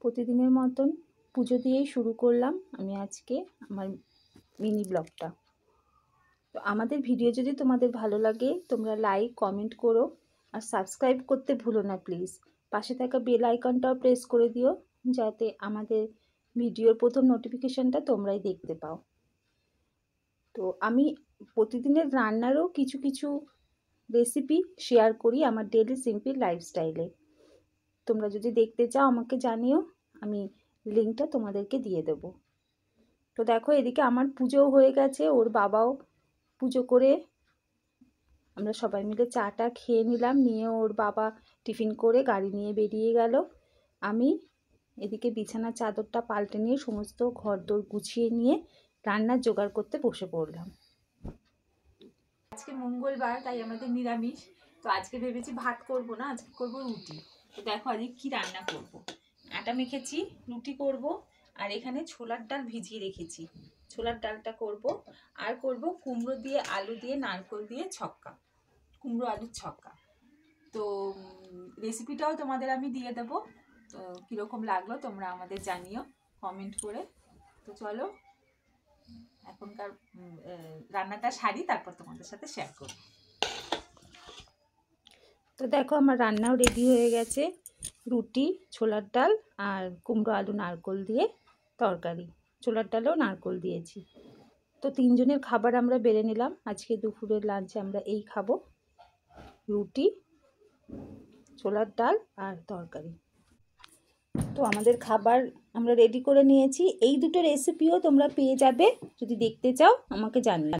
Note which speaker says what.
Speaker 1: প্রতিদিনের মতন পুজো দিয়েই শুরু করলাম আমি আজকে আমার মিনি ব্লগটা। তো আমাদের ভিডিও যদি তোমাদের ভালো লাগে তোমরা লাইক কমেন্ট করো আর সাবস্ক্রাইব করতে ভুলো না প্লিজ। পাশে থাকা বেল আইকনটাও প্রেস করে দিও যাতে আমাদের ভিডিওর প্রথম নোটিফিকেশনটা তোমরাই দেখতে পাও। তো আমি প্রতিদিনের রান্নারও কিছু কিছু রেসিপি শেয়ার করি আমার ডেইলি সিম্পল লাইফস্টাইলে। তোমরা যদি দেখতে চাও আমাকে জানিও, আমি লিঙ্কটা তোমাদেরকে দিয়ে দেবো। তো দেখো এদিকে আমার পুজোও হয়ে গেছে, ওর বাবাও পুজো করে আমরা সবাই মিলে চাটা খেয়ে নিলাম, নিয়ে ওর বাবা টিফিন করে গাড়ি নিয়ে বেরিয়ে গেল। আমি এদিকে বিছানার চাদরটা পাল্টে নিয়ে সমস্ত ঘরদোর গুছিয়ে নিয়ে রান্নার জোগাড় করতে বসে পড়লাম। আজকে মঙ্গলবার, তাই আমাদের নিরামিষ। তো আজকে ভেবেছি ভাত করব না, আজকে করব রুটি। তো দেখো আজকে কি রান্না করব। আটা মেখেছি, রুটি করব, আর এখানে ছোলার ডাল ভিজিয়ে রেখেছি, ছোলার ডালটা করব। আর করব কুমড়ো দিয়ে আলু দিয়ে নারকেল দিয়ে ছক্কা, কুমড়ো আলুর ছক্কা। তো রেসিপিটাও তোমাদের আমি দিয়ে দেবো। তো কীরকম লাগলো তোমরা আমাদের জানিও কমেন্ট করে। তো চলো এখনকার রান্নাটা সারি, তারপর তোমাদের সাথে শেয়ার করব। তো দেখো আমার রান্নাও রেডি হয়ে গেছে, রুটি, ছোলার ডাল আর কুমড়ো আলু নারকেল দিয়ে তরকারি। ছোলার ডালেও নারকেল দিয়েছি। তো তিনজনের খাবার আমরা বেড়ে নিলাম। আজকে দুপুরের লাঞ্চে আমরা এই খাবো, রুটি, ছোলার ডাল আর তরকারি। তো আমাদের খাবার আমরা রেডি করে নিয়েছি। এই দুটো রেসিপিও তোমরা পেয়ে যাবে, যদি দেখতে চাও আমাকে জানিও।